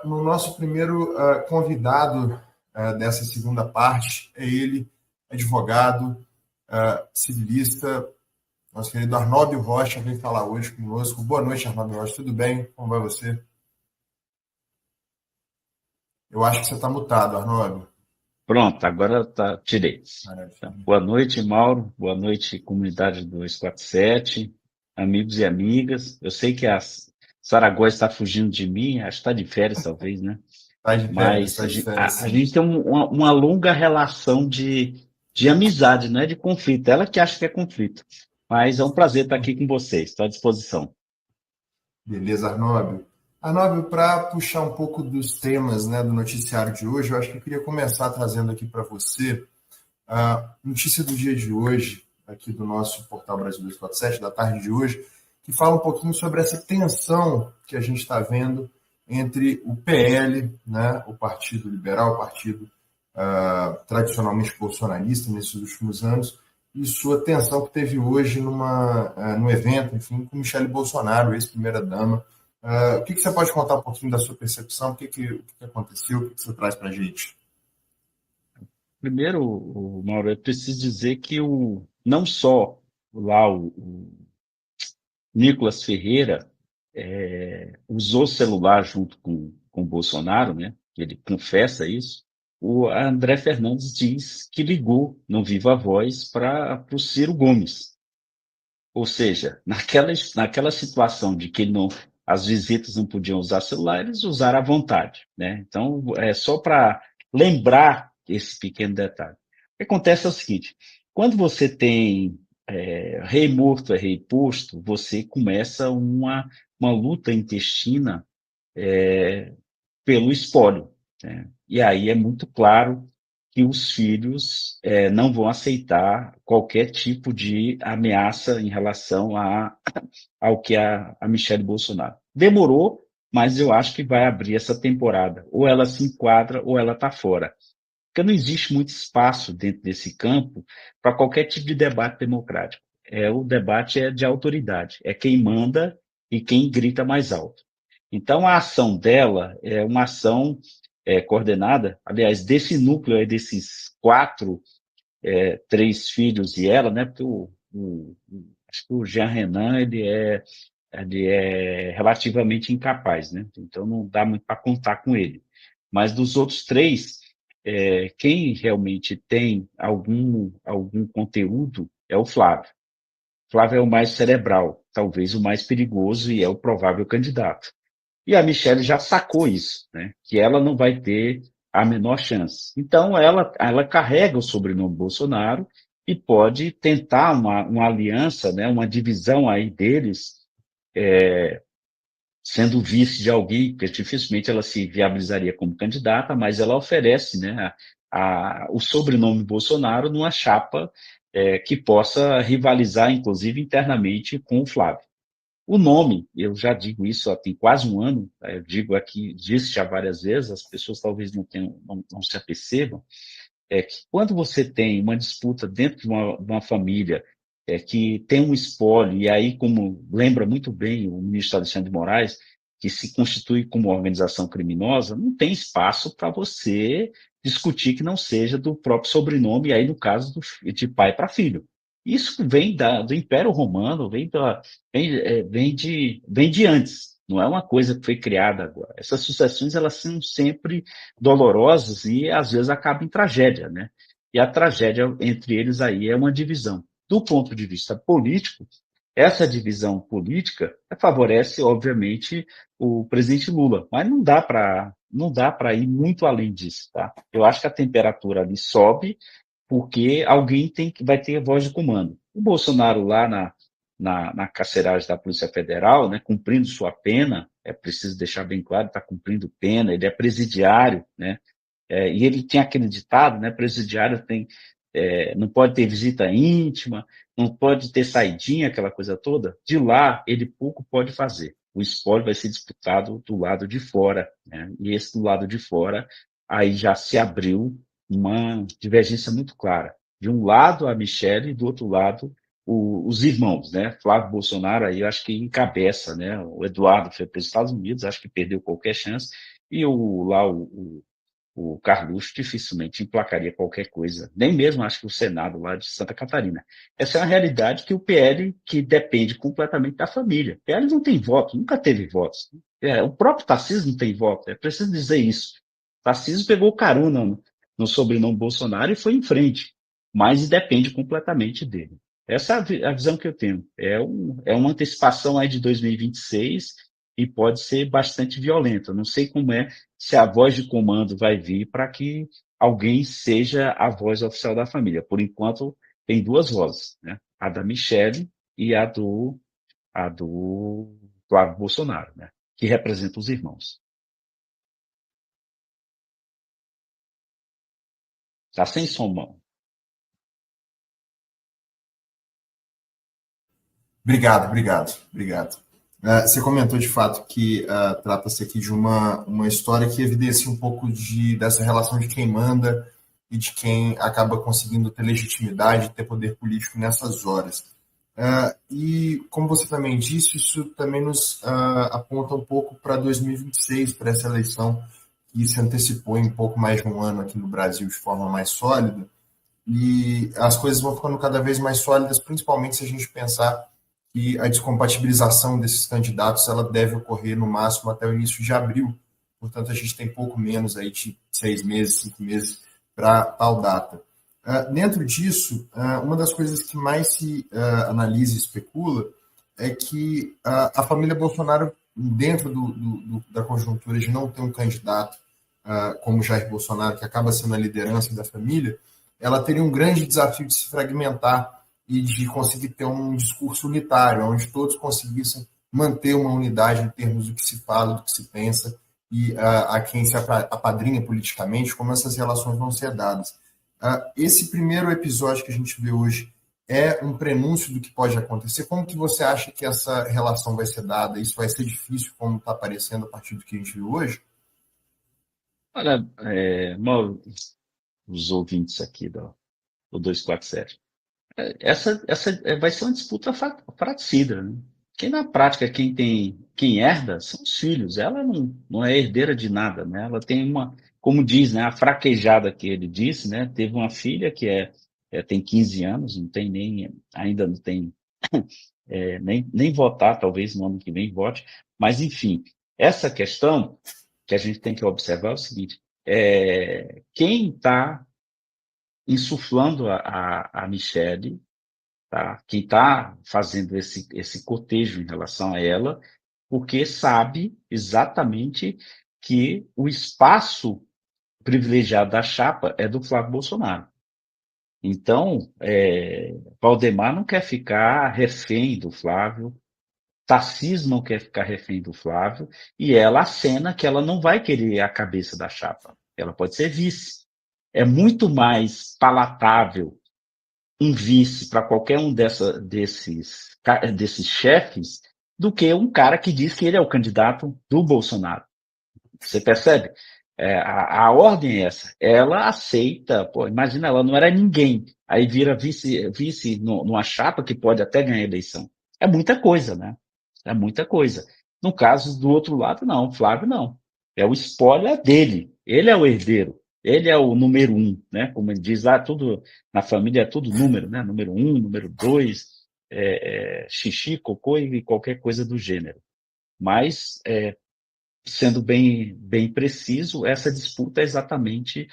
No nosso primeiro convidado dessa segunda parte é ele, advogado, civilista, nosso querido Arnóbio Rocha, vem falar hoje conosco. Boa noite, Arnóbio Rocha, tudo bem? Como vai você? Eu acho que você está mutado, Arnóbio. Pronto, agora tá, tirei. Então, Maravilha. boa noite, Mauro. Boa noite, comunidade do 247, amigos e amigas. Eu sei que a Saragossa está fugindo de mim, acho que está de férias, talvez, né? Está de férias, Mas está de férias, a sim. gente tem uma longa relação de amizade, não é de conflito. Ela que acha que é conflito. Mas é um prazer estar aqui com vocês, estou à disposição. Beleza, Arnóbio. Arnóbio, para puxar um pouco dos temas, né, do noticiário de hoje, eu acho que eu queria começar trazendo aqui para você a notícia do dia de hoje, aqui do nosso portal Brasil 247, da tarde de hoje, que fala um pouquinho sobre essa tensão que a gente está vendo entre o PL, né, o Partido Liberal, o partido tradicionalmente bolsonarista nesses últimos anos, e sua tensão que teve hoje num evento, enfim, com Michele Bolsonaro, ex-primeira-dama. O que você pode contar um pouquinho da sua percepção? O que aconteceu? O que você traz para a gente? Primeiro, Mauro, eu preciso dizer que não só lá o Nicolas Ferreira usou celular junto com o Bolsonaro, né? Ele confessa isso. O André Fernandes diz que ligou no Viva Voz para o Ciro Gomes. Ou seja, naquela situação de que ele não, as visitas não podiam usar celular, eles usaram à vontade, né? Então, é só para lembrar esse pequeno detalhe. O que acontece é o seguinte: quando você tem rei morto é rei posto, você começa uma luta intestina pelo espólio, né? E aí é muito claro que os filhos não vão aceitar qualquer tipo de ameaça em relação ao que a Michelle Bolsonaro. Demorou, mas eu acho que vai abrir essa temporada. Ou ela se enquadra ou ela está fora. Porque não existe muito espaço dentro desse campo para qualquer tipo de debate democrático. O debate é de autoridade, é quem manda e quem grita mais alto. Então, a ação dela é uma ação coordenada, aliás, desse núcleo, desses quatro, três filhos e ela, né? Porque acho que o Jean Renan ele é relativamente incapaz, né? Então, não dá muito para contar com ele. Mas dos outros três, quem realmente tem algum conteúdo é o Flávio. Flávio é o mais cerebral, talvez o mais perigoso e é o provável candidato. E a Michelle já sacou isso, né? Que ela não vai ter a menor chance. Então, ela carrega o sobrenome Bolsonaro e pode tentar uma aliança, né? Uma divisão aí deles, sendo vice de alguém, porque dificilmente ela se viabilizaria como candidata, mas ela oferece, né? O sobrenome Bolsonaro numa chapa que possa rivalizar, inclusive internamente, com o Flávio. O nome, eu já digo isso há tem quase um ano, eu digo aqui, disse já várias vezes, as pessoas talvez não se apercebam, é que quando você tem uma disputa dentro de uma família que tem um espólio, e aí, como lembra muito bem o ministro Alexandre de Moraes, que se constitui como organização criminosa, não tem espaço para você discutir que não seja do próprio sobrenome, e aí, no caso, de pai para filho. Isso vem do Império Romano, vem de antes, não é uma coisa que foi criada agora. Essas sucessões, elas são sempre dolorosas e às vezes acabam em tragédia, né? E a tragédia entre eles aí é uma divisão. Do ponto de vista político, essa divisão política favorece, obviamente, o presidente Lula, mas não dá para ir muito além disso, tá? Eu acho que a temperatura ali sobe porque alguém vai ter voz de comando. O Bolsonaro lá na carceragem da Polícia Federal, né, cumprindo sua pena, é preciso deixar bem claro, está cumprindo pena, ele é presidiário, né, e ele tinha aquele ditado, né, presidiário não pode ter visita íntima, não pode ter saidinha, aquela coisa toda. De lá, ele pouco pode fazer. O espólio vai ser disputado do lado de fora, né, e esse do lado de fora, aí já se abriu uma divergência muito clara. De um lado, a Michelle, e do outro lado, os irmãos, né? Flávio Bolsonaro aí eu acho que encabeça, né? O Eduardo foi para os Estados Unidos, acho que perdeu qualquer chance, e o Carluxo dificilmente emplacaria qualquer coisa, nem mesmo acho que o Senado lá de Santa Catarina. Essa é uma realidade que o PL, que depende completamente da família. O PL não tem voto, nunca teve votos. O próprio Tarcísio não tem voto, é preciso dizer isso. Tarcísio pegou carona no sobrenome Bolsonaro e foi em frente, mas depende completamente dele. Essa é a visão que eu tenho. É uma antecipação aí de 2026 e pode ser bastante violenta. Não sei como é se a voz de comando vai vir para que alguém seja a voz oficial da família. Por enquanto, tem duas vozes, né? A da Michelle e a do Flávio Bolsonaro, né? Que representa os irmãos. Está sem som, mão. Obrigado, obrigado, obrigado. Você comentou de fato que trata-se aqui de uma história que evidencia um pouco dessa relação de quem manda e de quem acaba conseguindo ter legitimidade, ter poder político nessas horas. E, como você também disse, isso também nos aponta um pouco para 2026, para essa eleição que se antecipou em um pouco mais de um ano aqui no Brasil de forma mais sólida. E as coisas vão ficando cada vez mais sólidas, principalmente se a gente pensar que a descompatibilização desses candidatos ela deve ocorrer no máximo até o início de abril. Portanto, a gente tem pouco menos aí de 6 meses, 5 meses para tal data. Dentro disso, uma das coisas que mais se analisa e especula é que a família Bolsonaro, dentro da conjuntura de não ter um candidato como Jair Bolsonaro, que acaba sendo a liderança da família, ela teria um grande desafio de se fragmentar e de conseguir ter um discurso unitário, onde todos conseguissem manter uma unidade em termos do que se fala, do que se pensa e a quem se apadrinha politicamente, como essas relações vão ser dadas. Esse primeiro episódio que a gente vê hoje é um prenúncio do que pode acontecer. Como que você acha que essa relação vai ser dada? Isso vai ser difícil, como está aparecendo a partir do que a gente viu hoje? Olha, Mauro, os ouvintes aqui do 247. Essa vai ser uma disputa fratricida, né? Quem na prática, quem herda são os filhos. Ela não é herdeira de nada, né? Ela tem como diz, né, a fraquejada que ele disse, né? Teve uma filha que tem 15 anos, não tem ainda não tem nem votar, talvez no ano que vem vote, mas enfim, essa questão que a gente tem que observar é o seguinte: quem está insuflando a Michelle, tá? Quem está fazendo esse cotejo em relação a ela, porque sabe exatamente que o espaço privilegiado da chapa é do Flávio Bolsonaro. Então, Valdemar não quer ficar refém do Flávio, Tarcísio não quer ficar refém do Flávio, e ela acena que ela não vai querer a cabeça da chapa. Ela pode ser vice. É muito mais palatável um vice para qualquer um desses chefes do que um cara que diz que ele é o candidato do Bolsonaro. Você percebe? A ordem é essa. Ela aceita, pô, imagina, ela não era ninguém. Aí vira vice numa chapa que pode até ganhar a eleição. É muita coisa, né? É muita coisa. No caso do outro lado, não, Flávio não. O spoiler dele. Ele é o herdeiro. Ele é o número um, né? Como ele diz lá, tudo na família é tudo número, né? Número um, número dois, xixi, cocô e qualquer coisa do gênero. Mas sendo bem preciso, essa disputa é exatamente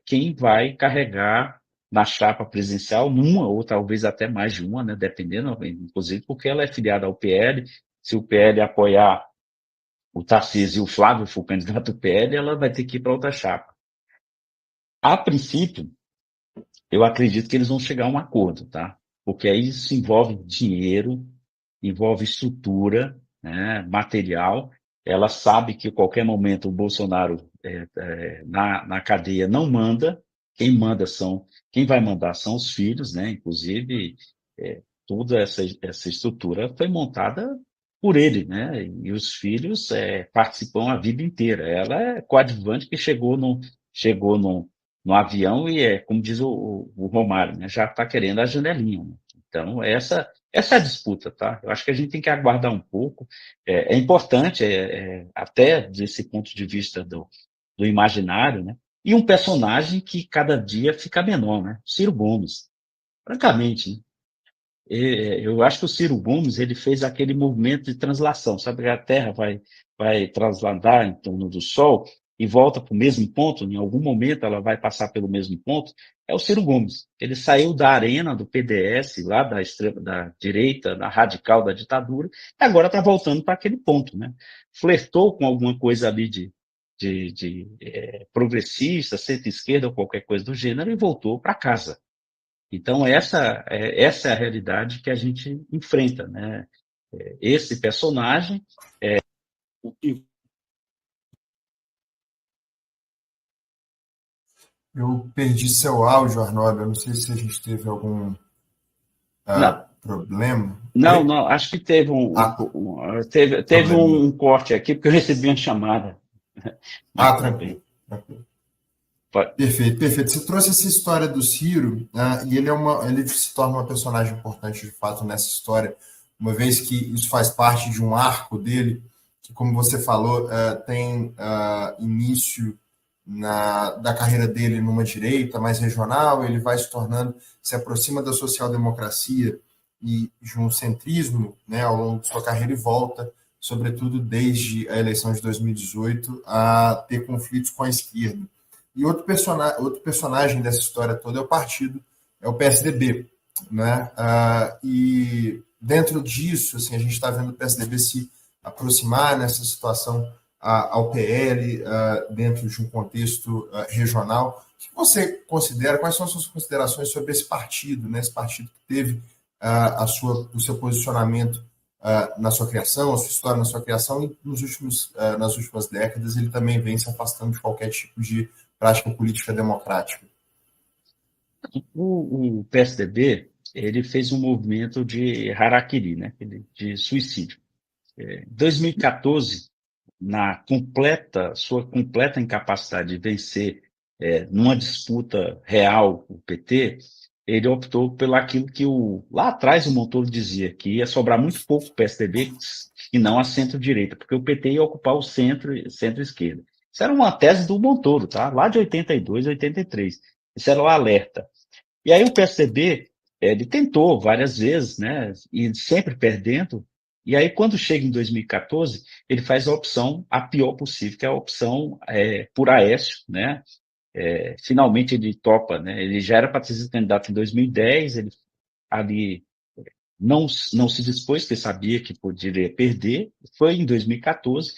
quem vai carregar na chapa presidencial, numa ou talvez até mais de uma, né, dependendo, inclusive porque ela é filiada ao PL. Se o PL apoiar o Tarcísio e o Flávio for candidato do PL, ela vai ter que ir para outra chapa. A princípio, eu acredito que eles vão chegar a um acordo, tá? Porque aí isso envolve dinheiro, envolve estrutura, né, material. Ela sabe que a qualquer momento o Bolsonaro na cadeia não manda. Quem vai mandar são os filhos, né? Inclusive, toda essa estrutura foi montada por ele, né? E os filhos participam a vida inteira. Ela é coadjuvante que chegou no avião e como diz o Romário, né? Já está querendo a janelinha, né? Então, essa é a disputa, tá? Eu acho que a gente tem que aguardar um pouco. É importante, até desse ponto de vista do imaginário, né? E um personagem que cada dia fica menor, né? Ciro Gomes. Francamente, né? Eu acho que o Ciro Gomes ele fez aquele movimento de translação, sabe que a Terra vai trasladar em torno do Sol e volta para o mesmo ponto, em algum momento ela vai passar pelo mesmo ponto, é o Ciro Gomes. Ele saiu da arena do PDS, lá da direita, da radical da ditadura, e agora está voltando para aquele ponto, né? Flertou com alguma coisa ali de progressista, centro-esquerda ou qualquer coisa do gênero e voltou para casa. Então, essa é a realidade que a gente enfrenta, né? Esse personagem. O que Eu perdi seu áudio, Arnaldo. Eu não sei se a gente teve algum Não, problema. não, Oi? não, acho que teve Ah, teve probleminha. um corte aqui, porque eu recebi uma chamada, mas tudo bem. Tranquilo, tranquilo. Pode- Perfeito, perfeito. Você trouxe essa história do Ciro, e ele se torna uma personagem importante de fato nessa história, uma vez que isso faz parte de um arco dele, que, como você falou, tem início da carreira dele numa direita mais regional, ele vai se tornando, se aproxima da social-democracia e de um centrismo, né, ao longo de sua carreira e volta, sobretudo desde a eleição de 2018, a ter conflitos com a esquerda. E outro personagem dessa história toda é o partido, é o PSDB. Né? E dentro disso, assim, a gente está vendo o PSDB se aproximar nessa situação ao PL, dentro de um contexto regional. O que você considera, quais são as suas considerações sobre esse partido, né? Esse partido que teve o seu posicionamento na sua criação, a sua história na sua criação, e nas últimas décadas ele também vem se afastando de qualquer tipo de prática política democrática. O PSDB, ele fez um movimento de harakiri, né? De suicídio. Em 2014, sua completa incapacidade de vencer numa disputa real com o PT, ele optou pelo aquilo que lá atrás o Montoro dizia, que ia sobrar muito pouco para o PSDB e não a centro-direita, porque o PT ia ocupar o centro-esquerda. Isso era uma tese do Montoro, tá? Lá de 82, 83. Isso era o alerta. E aí o PSDB, ele tentou várias vezes, né, e sempre perdendo. E aí, quando chega em 2014, ele faz a opção, a pior possível, que é a opção por Aécio, né? Finalmente ele topa, né? Ele já era para ter sido candidato em 2010, ele ali não se dispôs, porque sabia que poderia perder, foi em 2014,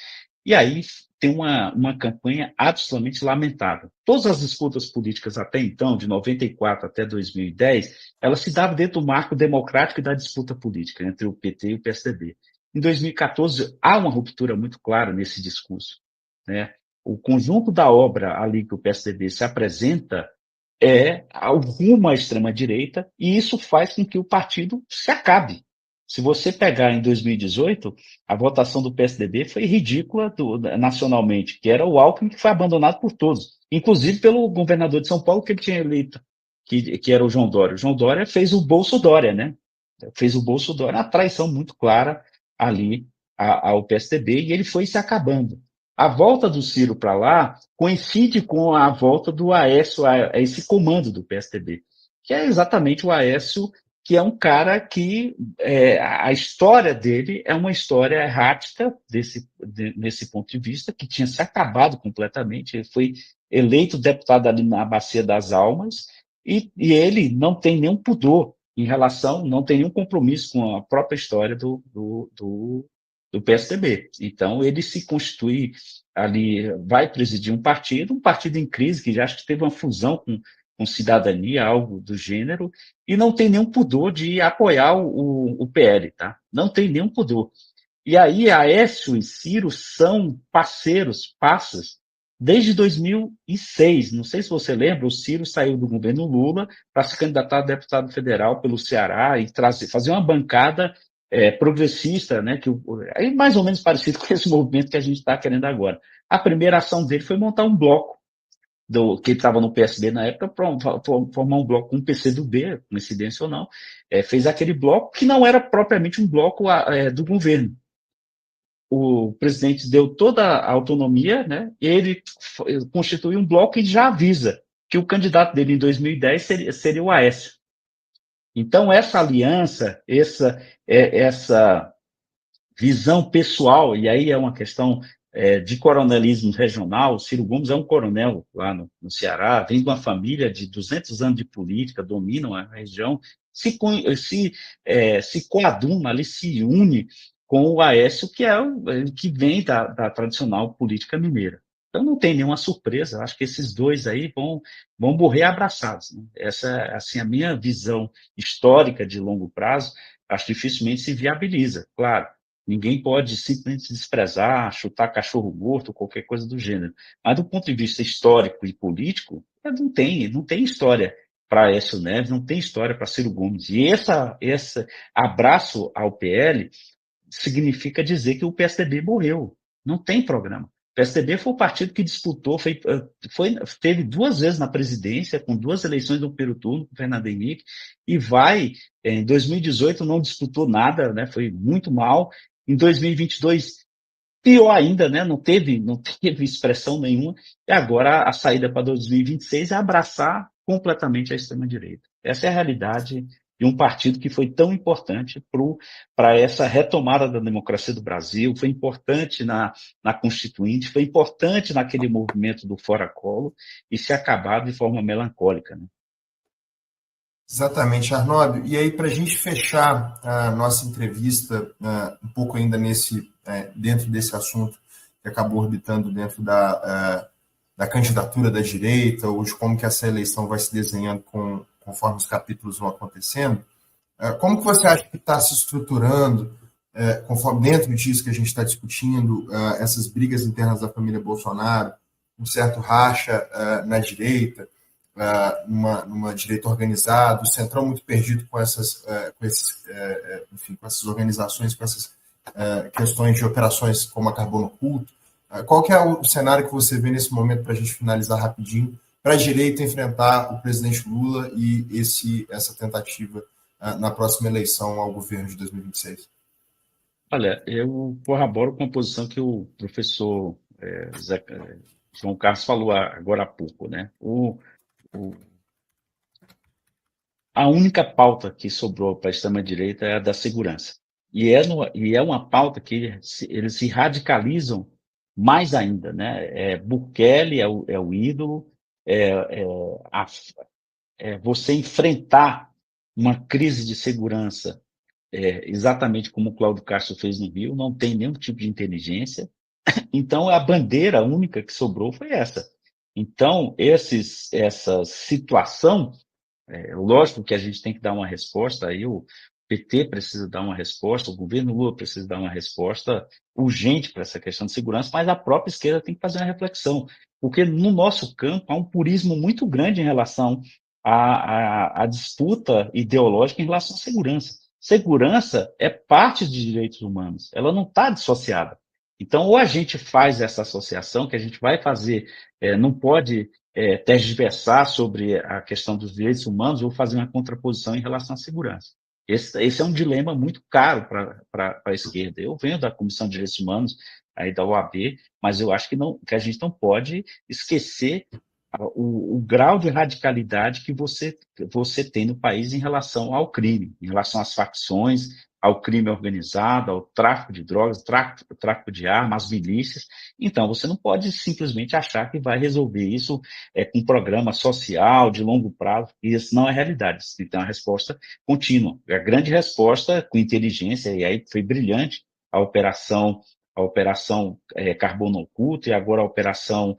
e aí tem uma campanha absolutamente lamentável. Todas as disputas políticas até então, de 94 até 2010, elas se davam dentro do marco democrático e da disputa política entre o PT e o PSDB. Em 2014, há uma ruptura muito clara nesse discurso, né? O conjunto da obra ali que o PSDB se apresenta ao rumo à extrema-direita, e isso faz com que o partido se acabe. Se você pegar em 2018, a votação do PSDB foi ridícula nacionalmente, que era o Alckmin que foi abandonado por todos, inclusive pelo governador de São Paulo que ele tinha eleito, que era o João Dória. O João Dória fez o Bolso Dória, né? Fez o Bolso Dória, uma traição muito clara ali ao PSDB, e ele foi se acabando. A volta do Ciro para lá coincide com a volta do Aécio a esse comando do PSDB, que é exatamente o Aécio, que é um cara que a história dele é uma história errática nesse ponto de vista, que tinha se acabado completamente. Ele foi eleito deputado ali na Bacia das Almas, e ele não tem nenhum pudor em relação, não tem nenhum compromisso com a própria história do PSDB. Então, ele se constitui ali, vai presidir um partido em crise, que já acho que teve uma fusão com cidadania, algo do gênero, e não tem nenhum pudor de apoiar o PL, tá? Não tem nenhum pudor. E aí, Aécio e Ciro são parceiros, passas, desde 2006. Não sei se você lembra, o Ciro saiu do governo Lula para se candidatar a deputado federal pelo Ceará e fazer uma bancada progressista, né, é mais ou menos parecido com esse movimento que a gente está querendo agora. A primeira ação dele foi montar um bloco que ele estava no PSB na época, para formar um bloco com o PCdoB, coincidência ou não, fez aquele bloco que não era propriamente um bloco do governo. O presidente deu toda a autonomia, né, e ele constituiu um bloco e já avisa que o candidato dele em 2010 seria o Aécio. Então, essa aliança, essa visão pessoal, e aí é uma questão de coronelismo regional. O Ciro Gomes é um coronel lá no Ceará, vem de uma família de 200 anos de política, dominam a região, se coaduna ali, se une com o Aécio, que vem da tradicional política mineira. Então não tem nenhuma surpresa, acho que esses dois aí vão morrer abraçados, né? Essa é assim, a minha visão histórica de longo prazo, acho que dificilmente se viabiliza, claro. Ninguém pode simplesmente desprezar, chutar cachorro morto, qualquer coisa do gênero. Mas do ponto de vista histórico e político, não tem história para Aécio Neves, não tem história para Ciro Gomes. E esse abraço ao PL significa dizer que o PSDB morreu. Não tem programa. O PSDB foi o partido que disputou, teve 2 vezes na presidência, com 2 eleições no primeiro turno, com o Fernando Henrique, e em 2018 não disputou nada, né, foi muito mal. Em 2022, pior ainda, né, não teve expressão nenhuma, e agora a saída para 2026 é abraçar completamente a extrema-direita. Essa é a realidade de um partido que foi tão importante para essa retomada da democracia do Brasil, foi importante na Constituinte, foi importante naquele movimento do Fora Collor, e se acabar de forma melancólica, né? Exatamente, Arnóbio. E aí, para a gente fechar a nossa entrevista, um pouco ainda dentro desse assunto que acabou orbitando dentro da candidatura da direita, ou de como que essa eleição vai se desenhando conforme os capítulos vão acontecendo, como que você acha que está se estruturando, conforme dentro disso que a gente está discutindo, essas brigas internas da família Bolsonaro, um certo racha na direita, numa direita organizada, o Centrão muito perdido com essas organizações, com essas questões de operações como a Carbono Oculto. Qual que é o cenário que você vê nesse momento, para a gente finalizar rapidinho, para a direita enfrentar o presidente Lula e essa tentativa na próxima eleição ao governo de 2026? Olha, eu corroboro com a posição que o professor João Carlos falou agora há pouco, né? A única pauta que sobrou para a extrema-direita é a da segurança. E é uma pauta que eles se radicalizam mais ainda, né? Bukele é o ídolo, é, a- você enfrentar uma crise de segurança, exatamente como o Cláudio Castro fez no Rio, não tem nenhum tipo de inteligência. Então, a bandeira única que sobrou foi essa. Então, essa situação, lógico que a gente tem que dar uma resposta, aí o PT precisa dar uma resposta, o governo Lula precisa dar uma resposta urgente para essa questão de segurança, mas a própria esquerda tem que fazer uma reflexão, porque no nosso campo há um purismo muito grande em relação à disputa ideológica em relação à segurança. Segurança é parte de direitos humanos, ela não está dissociada. Então, ou a gente faz essa associação, que a gente vai fazer, não pode tergiversar sobre a questão dos direitos humanos ou fazer uma contraposição em relação à segurança. Esse é um dilema muito caro para a esquerda. Eu venho da Comissão de Direitos Humanos, aí da OAB, mas eu acho que a gente não pode esquecer o grau de radicalidade que você tem no país em relação ao crime, em relação às facções, ao crime organizado, ao tráfico de drogas, tráfico de armas, às milícias. Então, você não pode simplesmente achar que vai resolver isso com um programa social de longo prazo, e isso não é realidade. Então, a resposta contínua. A grande resposta com inteligência, e aí foi brilhante a operação Carbono Oculto e agora a operação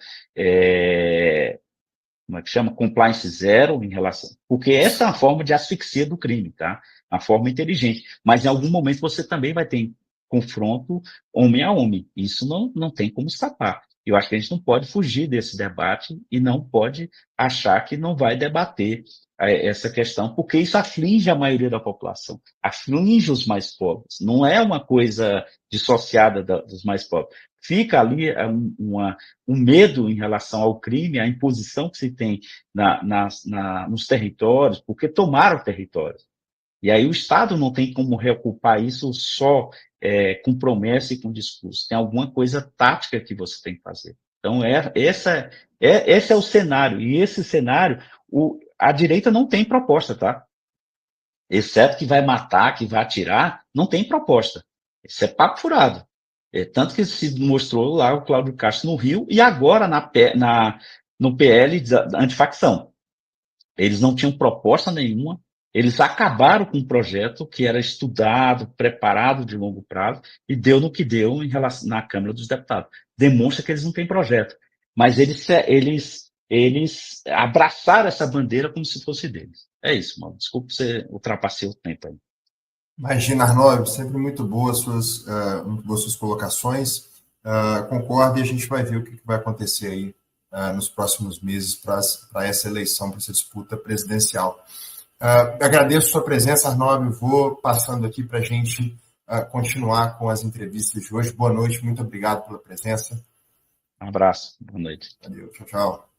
como é que chama? Compliance zero em relação. Porque essa é uma forma de asfixia do crime, tá? Uma forma inteligente. Mas em algum momento você também vai ter confronto homem a homem. Isso não tem como escapar. Eu acho que a gente não pode fugir desse debate e não pode achar que não vai debater essa questão, porque isso aflige a maioria da população, aflige os mais pobres. Não é uma coisa dissociada dos mais pobres. fica ali um medo em relação ao crime, a imposição que se tem nos territórios, porque tomaram territórios. E aí o Estado não tem como reocupar isso só com promessa e com discurso. Tem alguma coisa tática que você tem que fazer. Então, esse é o cenário. E esse cenário, a direita não tem proposta, tá? Exceto que vai matar, que vai atirar, não tem proposta. Isso é papo furado. Tanto que se mostrou lá o Cláudio Castro no Rio e agora no PL da antifacção. Eles não tinham proposta nenhuma, eles acabaram com um projeto que era estudado, preparado de longo prazo, e deu no que deu na Câmara dos Deputados. Demonstra que eles não têm projeto. Mas eles abraçaram essa bandeira como se fosse deles. É isso, mano. Desculpa você ultrapassei o tempo aí. Imagina, Arnoldo, sempre muito boas suas colocações. Concordo e a gente vai ver o que vai acontecer aí nos próximos meses para essa eleição, para essa disputa presidencial. Agradeço a sua presença, Arnoldo. Vou passando aqui para a gente continuar com as entrevistas de hoje. Boa noite, muito obrigado pela presença. Um abraço, boa noite. Valeu, tchau, tchau.